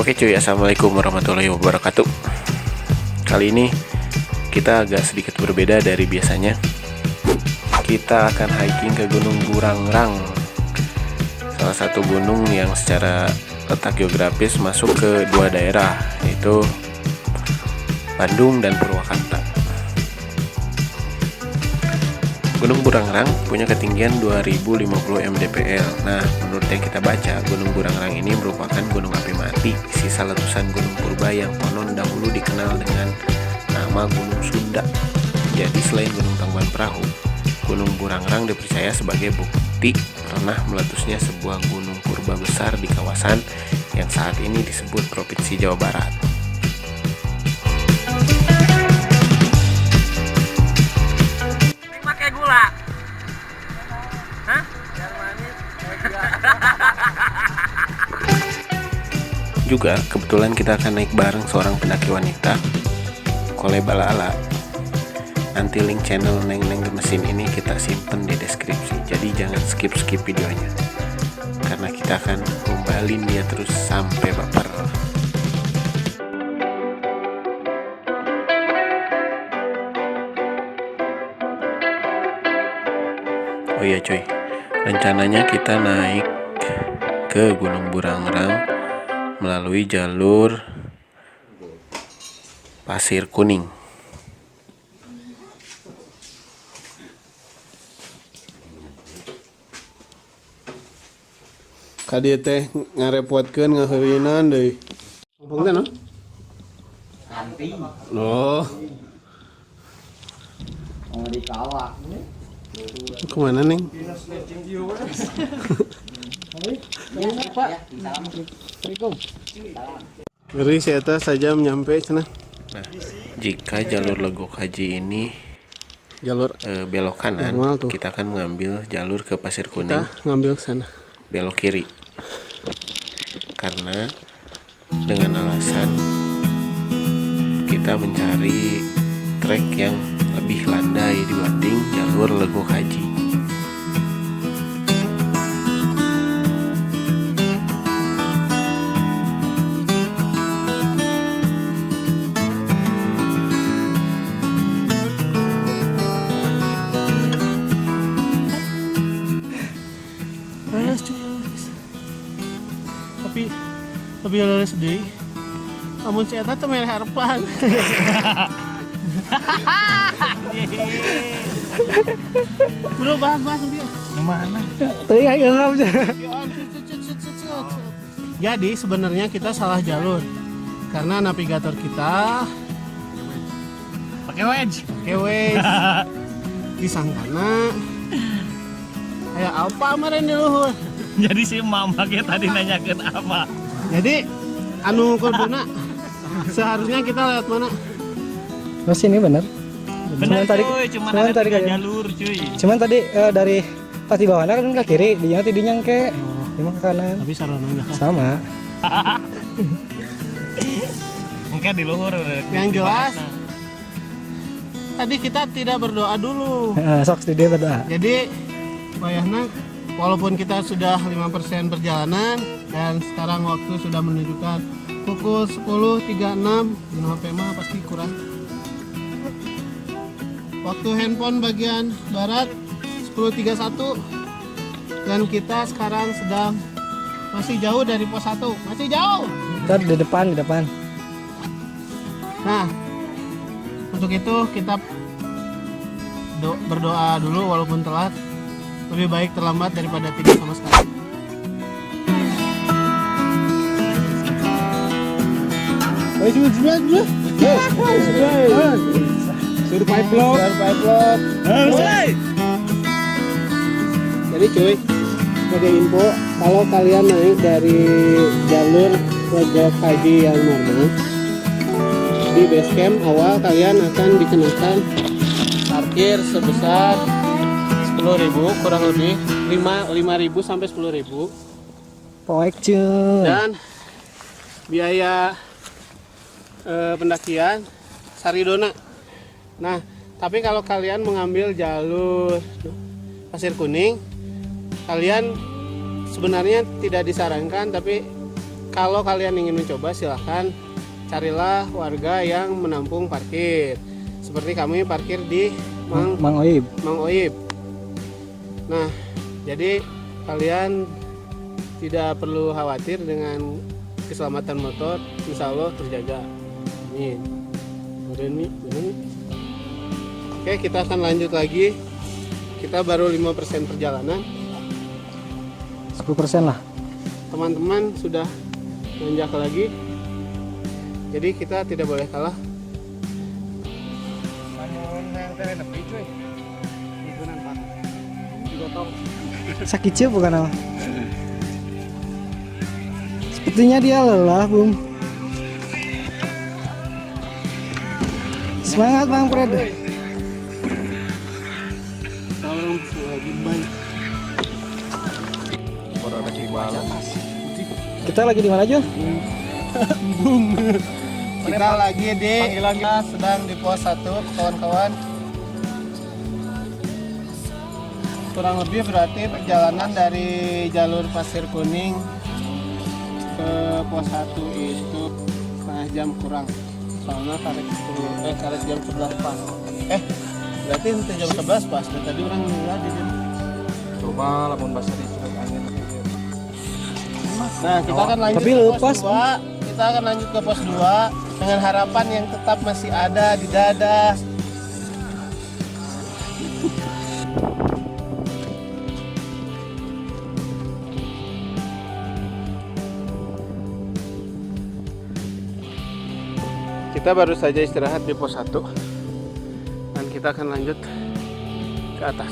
Oke cuy, assalamualaikum warahmatullahi wabarakatuh. Kali ini kita agak sedikit berbeda dari biasanya. Kita akan hiking ke Gunung Burangrang, salah satu gunung yang secara letak geografis masuk ke dua daerah, yaitu Bandung dan Purwakarta. Gunung Burangrang punya ketinggian 2050 mdpl. Nah, menurut yang kita baca, Gunung Burangrang ini merupakan gunung api mati, sisa letusan gunung purba yang konon dahulu dikenal dengan nama Gunung Sunda. Jadi selain Gunung Tangkuban Perahu, Gunung Burangrang dipercaya sebagai bukti pernah meletusnya sebuah gunung purba besar di kawasan yang saat ini disebut Provinsi Jawa Barat. Juga kebetulan kita akan naik bareng seorang pendaki wanita, Kole Balala. Nanti link channel Neng Gemesin ini kita simpen di deskripsi, jadi jangan skip videonya, karena kita akan gombalin dia terus sampai baper. Oh iya cuy, rencananya kita naik ke Gunung Burangrang melalui jalur Pasir Kuning. Kadi teh ngarepotkeun ngaheurinan deui. Ampun teh no? Nanti Oh, mau dikawak. kemana Neng? Ngeri si eta saja nyampe cenah. Nah, jika jalur Legok Haji ini Jalur belok kanan, normal tuh. kita akan mengambil jalur ke Pasir Kuning, Kita ngambil ke sana. belok kiri. Karena dengan alasan kita mencari trek yang lebih landai dibanding jalur Legok Haji. Tapi leres deui. Amun si eta teh mere harapan. Bro, bahas dia. Gimana? Teuing aing ngam. Jadi sebenarnya kita salah jalur. Karena navigator kita Pakai wedge. kewe disangkana kayak apa kemarin di luhur. Jadi si mama kita tadi nanyakeun apa? Jadi anu kuduna seharusnya kita lewat mana? Oh sini bener. Benar tadi, cuman cuman ada tadi 3 kayak- jalur cuy. Cuman tadi dari pas di bawahnya kan ke kiri, dinya tidinya ke ke kanan. Tapi sarananya kan. Sama. Mungkin di luhur. Yang jelas tadi kita tidak berdoa dulu. Sok di dia berdoa. Jadi bayangna walaupun kita sudah 5% perjalanan dan sekarang waktu sudah menunjukkan pukul 10.36, di HP mah pasti kurang. Waktu handphone bagian barat 10.31 dan kita sekarang sedang masih jauh dari pos 1, masih jauh. Kita di depan. Nah, untuk itu kita berdoa dulu walaupun telat. Lebih baik terlambat daripada tidak sama sekali. Survive vlog. Jadi cuy, sebagai info, kalau kalian naik dari jalur Legok Haji yang normal, di base camp awal kalian akan dikenakan parkir sebesar 10.000, kurang lebih 5.000 sampai 10.000, Poek cuy. dan biaya pendakian saridona. Nah, tapi kalau kalian mengambil jalur Pasir Kuning, kalian sebenarnya tidak disarankan, tapi kalau kalian ingin mencoba silahkan carilah warga yang menampung parkir. Seperti kami parkir di Mang Oib. Mang Oib. Nah, jadi kalian tidak perlu khawatir dengan keselamatan motor, insya Allah terjaga. Amin. Oke, kita akan lanjut lagi. Kita baru 5% perjalanan. 10% lah. Teman-teman sudah menanjak lagi. Jadi kita tidak boleh kalah. Sakit sih bukan apa? Sepertinya dia lelah, Bung. Semangat Bang Fred. Tolong lagi baik. Kita lagi di mana aja? Kita lagi di sedang di pos 1, kawan-kawan. Kurang lebih berarti perjalanan dari jalur Pasir Kuning ke pos 1 itu setengah jam kurang. Soalnya karek jam 11 pas. Berarti nanti jam 11 pas. Dan tadi orang ngira di jam. Coba lamun bahasa di curug angin. Nah, kita akan lanjut Tapi ke lepas, pos 2. Kita akan lanjut ke pos 2 dengan harapan yang tetap masih ada di dada. Kita baru saja istirahat di pos 1 dan kita akan lanjut ke atas.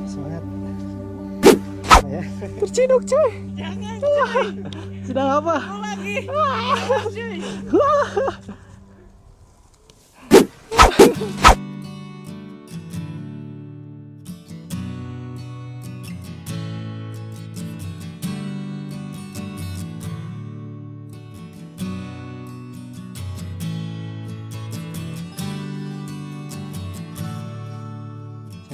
Semangat. Ya. Terciduk cuy. Jangan cuy. Sedang apa? Lagi. Cuy.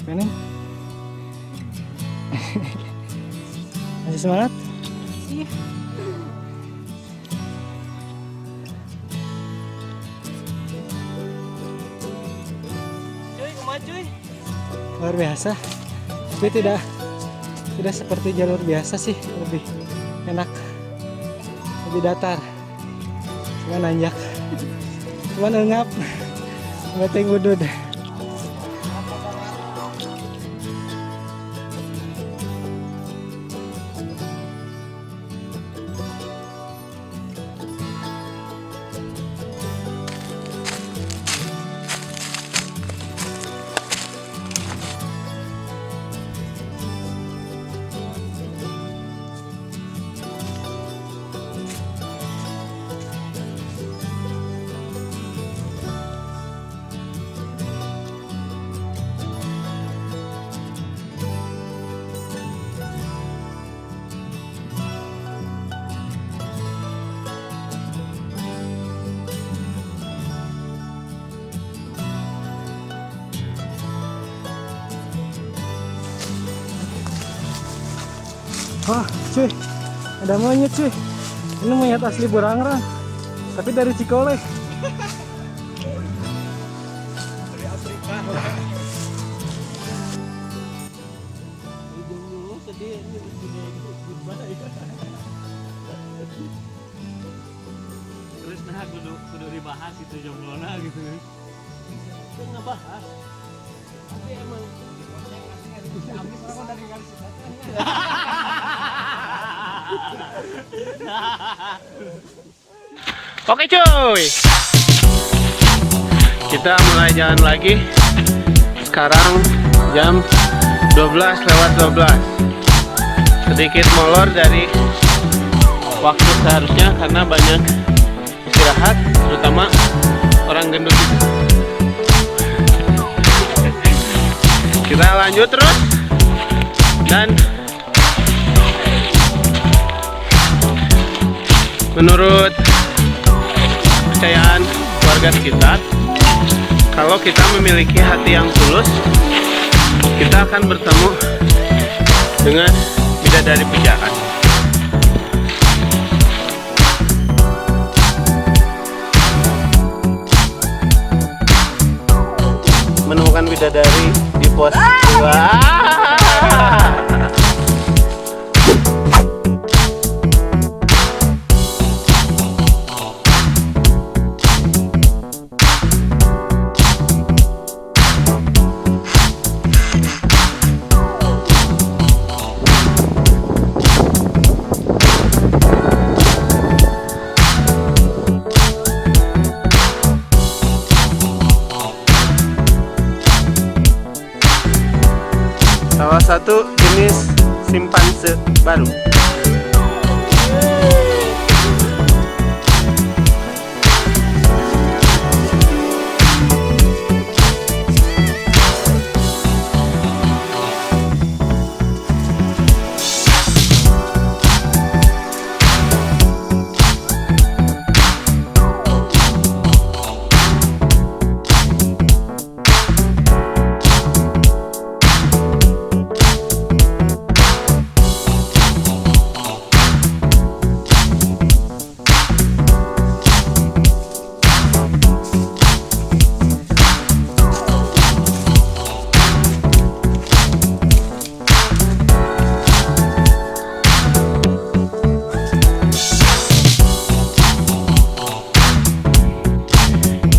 Siapa nih? Masih semangat? Iya. Cuy, kumaha cuy? Luar biasa. Tapi tidak seperti jalur biasa sih, lebih enak, lebih datar. Cuma nanjak, cuma engap, nggak tenggudud. Wah cuy, ada monyet cuy. Ini monyet asli Burangrang, tapi dari Cikole. Dari Afrika. Terus nah kudu dibahas itu jomblona gitu. Itu ngebahas. Tapi emang habis orang dari garis Oke cuy, kita mulai jalan lagi. Sekarang jam 12:12. Sedikit molor dari waktu seharusnya karena banyak istirahat, terutama orang gendut. Kita lanjut terus, dan menurut kepercayaan warga sekitar, kalau kita memiliki hati yang tulus, kita akan bertemu dengan bidadari pujaan. Menemukan bidadari di pos 2. Salah satu jenis simpanse baru.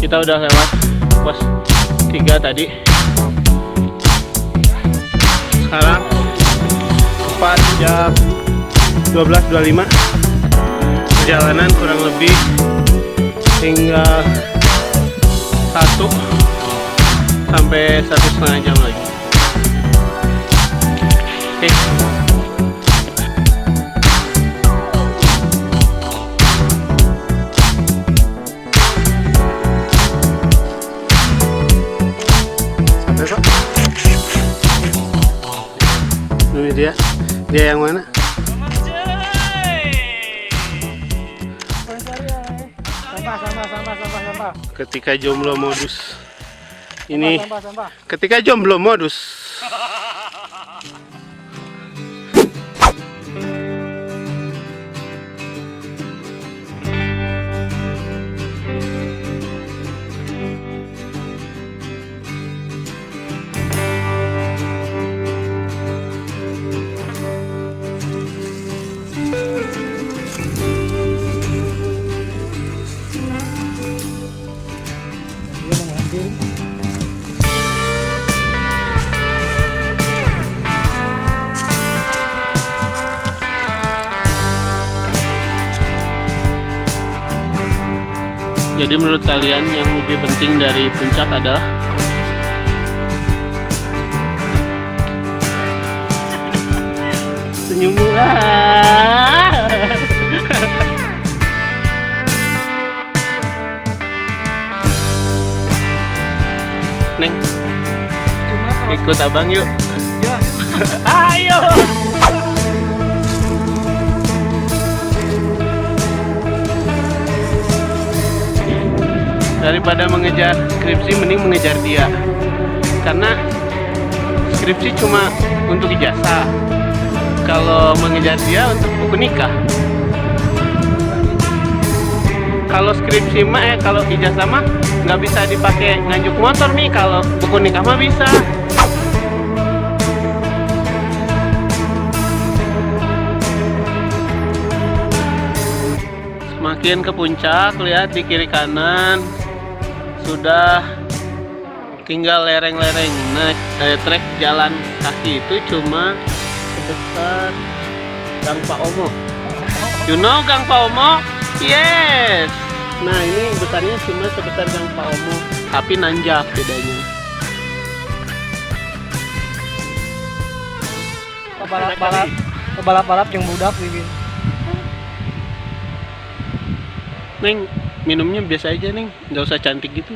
Kita udah lewat pos 3 tadi. Sekarang tepat jam 12.25. Perjalanan kurang lebih tinggal 1 sampai 1,5 jam lagi. Oke. Ini dia yang mana? Sampah. Ketika jomblo modus. Ini Sampah. ketika jomblo modus. Jadi menurut kalian yang lebih penting dari puncak adalah senyummu. Neng, ikut abang yuk. Ya. Ayo. Daripada mengejar skripsi, mending mengejar dia. Karena skripsi cuma untuk ijazah, kalau mengejar dia untuk buku nikah. Kalau skripsi mah kalau ijazah mah nggak bisa dipakai nganjuk motor nih. Kalau buku nikah mah bisa. Semakin ke puncak, lihat di kiri kanan sudah tinggal lereng-lereng. Nah, trek jalan kaki itu cuma sebesar Gang Pak Omo. You know Gang Paumo? Yes. Nah ini besarnya cuma sebesar Gang Paumo, tapi nanjak bedanya. Balap-balap yang budak Wiwin. Neng, minumnya biasa aja Neng, nggak usah cantik gitu.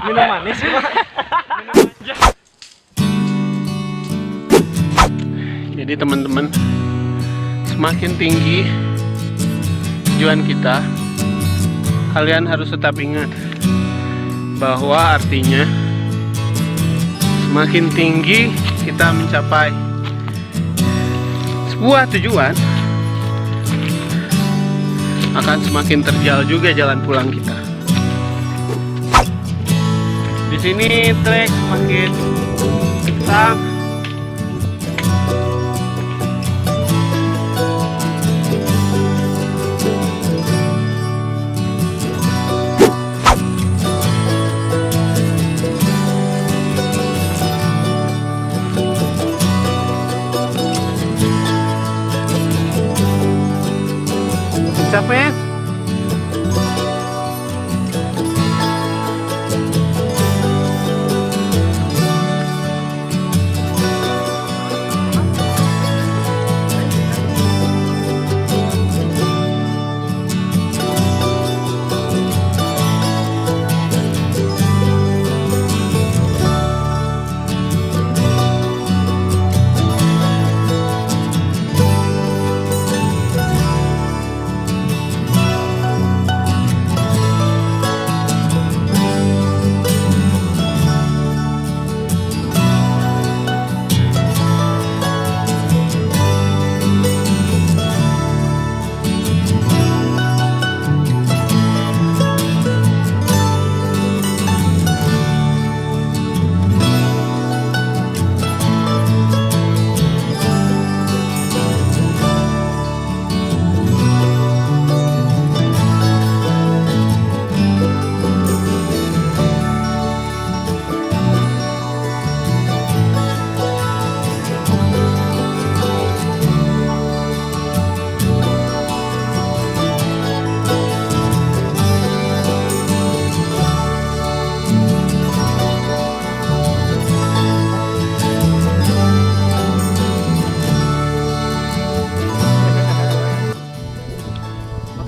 Minum manis Pak. Jadi teman-teman, semakin tinggi tujuan kita, kalian harus tetap ingat bahwa artinya semakin tinggi kita mencapai sebuah tujuan, akan semakin terjal juga jalan pulang kita. Di sini trek semakin kencang. Capek?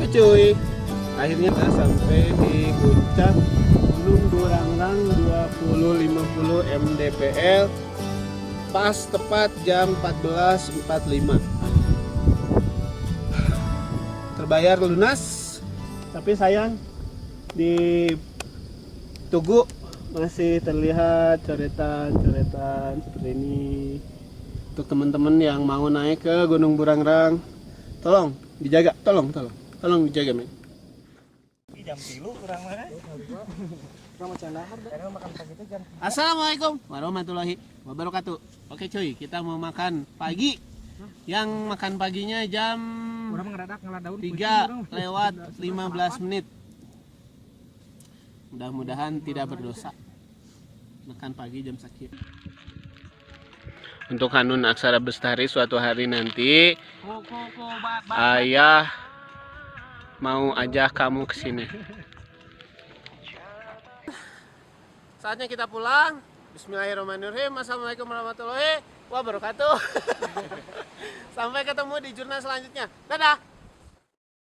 Cuy, akhirnya kita sampai di puncak Gunung Burangrang 2050 mdpl pas tepat jam 14.45. Terbayar lunas, tapi sayang di Tugu masih terlihat coretan-coretan seperti ini. Untuk teman-teman yang mau naik ke Gunung Burangrang, tolong dijaga, tolong dijaga, men. Jam 3 kurang mana? Assalamualaikum warahmatullahi wabarakatuh. Oke cuy, kita mau makan pagi. Yang makan paginya jam 3:15 menit. Mudah-mudahan tidak berdosa makan pagi jam sakit. Untuk Hanun Aksara Bestari, suatu hari nanti ayah mau ajak kamu ke sini. Saatnya kita pulang. Bismillahirrahmanirrahim. Assalamualaikum warahmatullahi wabarakatuh. Sampai ketemu di jurnal selanjutnya. Dadah.